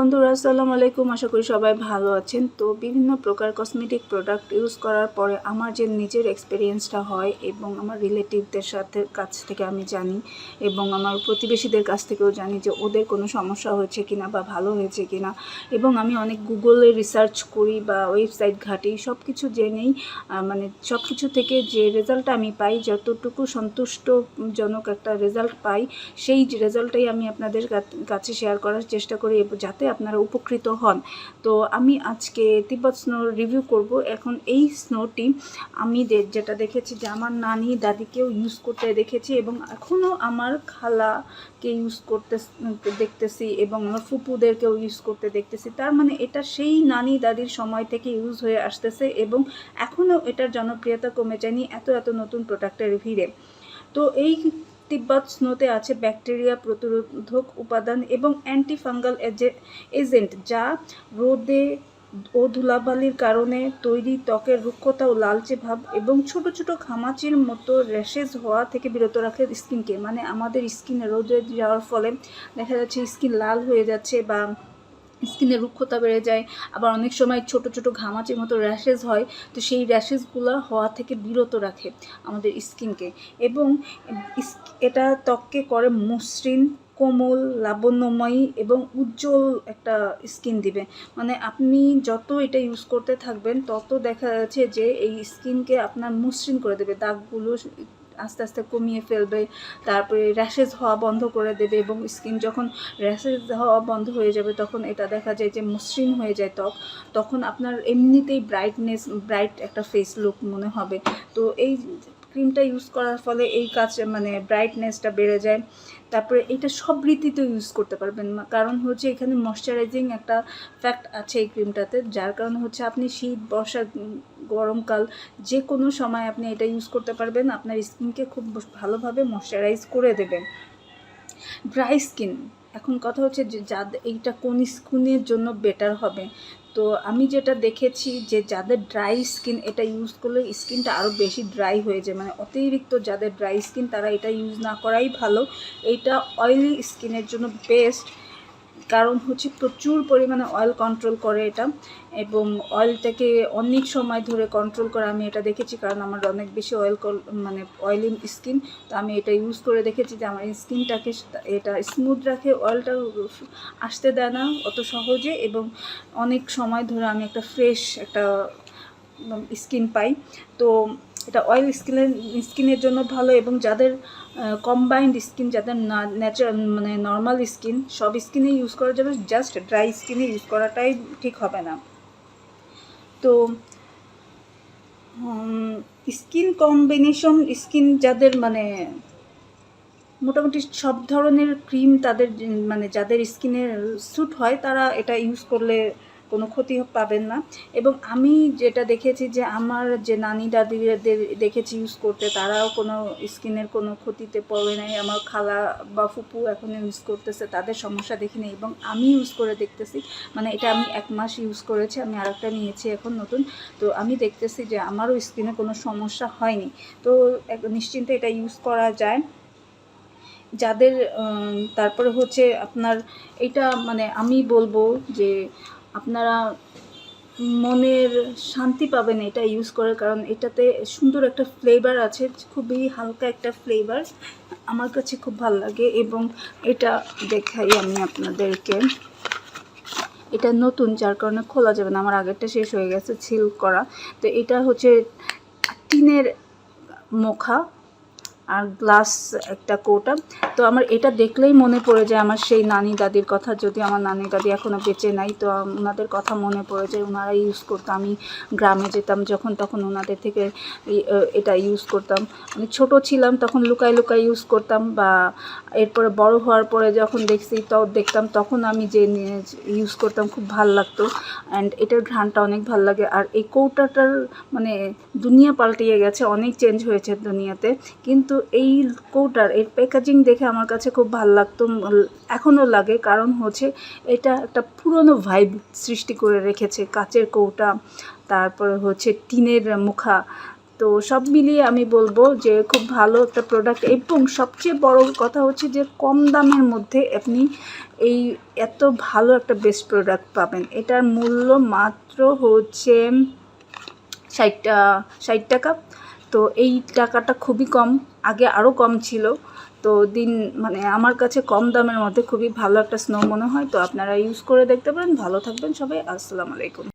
বন্ধুরা আসসালামু আলাইকুম, আশা করি সবাই ভালো আছেন। তো বিভিন্ন প্রকার কসমেটিক প্রোডাক্ট ইউজ করার পরে আমার যে নিজের এক্সপিরিয়েন্সটা হয় এবং আমার রিলেটিভদের কাছ থেকে আমি জানি এবং আমার প্রতিবেশীদের কাছ থেকেও জানি যে ওদের কোনো সমস্যা হয়েছে কিনা বা ভালো হয়েছে কিনা, এবং আমি অনেক গুগলে রিসার্চ করি বা ওয়েবসাইট ঘাঁটি, সব কিছু জেনেই মানে সব কিছু থেকে যে রেজাল্টটা আমি পাই, যতটুকু সন্তুষ্টজনক একটা রেজাল্ট পাই, সেই রেজাল্টটাই আমি আপনাদের কাছে শেয়ার করার চেষ্টা করি যাতে আপনারা উপকৃত হন। তো আমি আজকে তিব্বত স্নোর রিভিউ করব। এখন এই স্নোটি আমি যেটা দেখেছি যে আমার নানি দাদিকেও ইউজ করতে দেখেছি এবং এখনও আমার খালাকে ইউজ করতে দেখতেছি এবং আমার ফুপুদেরকেও ইউজ করতে দেখতেছি। তার মানে এটা সেই নানি দাদির সময় থেকে ইউজ হয়ে আসতেছে এবং এখনও এটার জনপ্রিয়তা কমে যায়নি এত নতুন প্রোডাক্টের ভিড়ে। তো এই তিব্বত স্নোতে আছে ব্যাকটেরিয়া প্রতিরোধক উপাদান এবং অ্যান্টিফাঙ্গাল এজেন্ট, যা রোদে ও ধুলাবালির কারণে তৈরি ত্বকের রুক্ষতা ও লালচে ভাব এবং ছোট ছোট ঘামাচির মতো র্যাশেজ হওয়া থেকে বিরত রাখে স্কিনকে। মানে আমাদের স্কিনে রোদে যাওয়ার ফলে দেখা যাচ্ছে স্কিন লাল হয়ে যাচ্ছে বা স্কিনের রুক্ষতা বেড়ে যায়, আবার অনেক সময় ছোট ছোট ঘামাচির মতো র্যাশেজ হয়। তো সেই র্যাশেসগুলো হওয়া থেকে বিরত রাখে আমাদের স্কিনকে এবং এটা ত্বককে করে মসৃণ, কোমল, লাবণ্যময়ী এবং উজ্জ্বল একটা স্কিন দিবে। মানে আপনি যত এটা ইউজ করতে থাকবেন তত দেখা যাচ্ছে যে এই স্কিনকে আপনার মসৃণ করে দেবে, দাগগুলো আস্তে আস্তে কমিয়ে ফেলবে, তারপরে র্যাশেজ হওয়া বন্ধ করে দেবে এবং স্কিন যখন র্যাশেজ হওয়া বন্ধ হয়ে যাবে তখন এটা দেখা যায় যে মসৃণ হয়ে যায় ত্বক, তখন আপনার এমনিতেই ব্রাইট একটা ফেস লুক মনে হবে। তো এই ক্রিমটা ইউজ করার ফলে এই কাজ মানে ব্রাইটনেসটা বেড়ে যায়। তারপরে এটা সব ঋতুতে ইউজ করতে পারবেন, কারণ হচ্ছে এখানে ময়শ্চারাইজিং একটা ফ্যাক্ট আছে এই ক্রিমটাতে, যার কারণে হচ্ছে আপনি শীত, বর্ষা, গরমকাল যে কোনো সময় আপনি এটা ইউজ করতে পারবেন, আপনার স্কিনকে খুব ভালোভাবে ময়শ্চারাইজ করে দেবেন। ড্রাই স্কিন, এখন কথা হচ্ছে যে যাদের এইটা কোন স্কিনের জন্য বেটার হবে। তো আমি যেটা দেখেছি যে যাদের ড্রাই স্কিন এটা ইউজ করলে স্কিনটা আরও বেশি ড্রাই হয়ে যায়, মানে অতিরিক্ত যাদের ড্রাই স্কিন তারা এটা ইউজ না করাই ভালো। এইটা অয়েলি স্কিনের জন্য বেস্ট, কারণ হচ্ছে প্রচুর পরিমাণে অয়েল কন্ট্রোল করে এটা এবং অয়েলটাকে অনেক সময় ধরে কন্ট্রোল করে আমি এটা দেখেছি, কারণ আমার অনেক বেশি মানে অয়েলি স্কিন। তো আমি এটা ইউজ করে দেখেছি যে আমার স্কিনটাকে এটা স্মুথ রাখে, অয়েলটা আসতে দেয় না অত সহজে এবং অনেক সময় ধরে আমি একটা ফ্রেশ একটা স্কিন পাই। তো এটা অয়েল স্কিনের জন্য ভালো এবং যাদের কম্বাইন্ড স্কিন, যাদের ন্যাচারাল মানে নর্মাল স্কিন, সব স্কিনে ইউজ করা যাবে, জাস্ট ড্রাই স্কিনে ইউজ করাটাই ঠিক হবে না। তো স্কিন কম্বিনেশন স্কিন যাদের মানে মোটামুটি সব ধরনের ক্রিম তাদের মানে যাদের স্কিনে স্যুট হয় তারা এটা ইউজ করলে কোনো ক্ষতি পাবেন না। এবং আমি যেটা দেখেছি যে আমার যে নানি দাদিদের দেখেছি ইউজ করতে, তারাও কোনো স্কিনের কোনো ক্ষতিতে পড়ে নাই। আমার খালা বা ফুপু এখন ইউজ করতেছে, তাদের সমস্যা দেখিনি এবং আমি ইউজ করে দেখতেছি, মানে এটা আমি 1 মাস ইউজ করেছি, আমি আরেকটা নিয়েছি এখন নতুন। তো আমি দেখতেছি যে আমারও স্কিনে কোনো সমস্যা হয়নি। তো নিশ্চিন্তে এটা ইউজ করা যায় যাদের। তারপরে হচ্ছে আপনার এটা মানে আমি বলবো যে আপনারা মনের শান্তি পাবেন এটা ইউজ করে, কারণ এটাতে সুন্দর একটা ফ্লেভার আছে, খুবই হালকা একটা ফ্লেভার, আমার কাছে খুব ভালো লাগে। এবং এটা দেখাই আমি আপনাদেরকে, এটা নতুন যার কারণে খোলা যাবে না, আমার আগেরটা শেষ হয়ে গেছে সিল করা। তো এটা হচ্ছে টিনের মুখা আর গ্লাস একটা কৌটা। তো আমার এটা দেখলেই মনে পড়ে যায় আমার সেই নানি দাদির কথা, যদি আমার নানি দাদি এখনও বেঁচে নাই তো ওনাদের কথা মনে পড়ে যায়, ওনারা ইউজ করতো। আমি গ্রামে যেতাম যখন তখন ওনাদের থেকে এটা ইউজ করতাম, আমি ছোটো ছিলাম তখন লুকাই ইউজ করতাম, বা এরপরে বড় হওয়ার পরে যখন দেখতাম তখন আমি যে ইউজ করতাম, খুব ভাল লাগতো। অ্যান্ড এটার ঘ্রাণটা অনেক ভাল লাগে। আর এই কৌটাটার মানে দুনিয়া পাল্টিয়ে গেছে, অনেক চেঞ্জ হয়েছে দুনিয়াতে, কিন্তু এই কৌটার এর প্যাকেজিং দেখে আমার কাছে খুব ভালো লাগতো, এখনও লাগে, কারণ হচ্ছে এটা একটা পুরনো ভাইব সৃষ্টি করে রেখেছে। কাচের কৌটা, তারপরে হচ্ছে টিনের মুখা, তো সব মিলিয়ে আমি বলবো যে খুব ভালো একটা প্রোডাক্ট, এবং সবচেয়ে বড় কথা হচ্ছে যে কম দামের মধ্যে আপনি এই এত ভালো একটা বেস্ট প্রোডাক্ট পাবেন। এটার মূল্য মাত্র হচ্ছে 60 টাকা। তো এই টাকাটা খুবই কম, আগে আরও কম ছিল। তো মানে আমার কাছে কম দামের মধ্যে খুবই ভালো একটা স্নো মনে হয়। তো আপনারা ইউজ করে দেখতে পারেন। ভালো থাকবেন সবাই, আসসালামু আলাইকুম।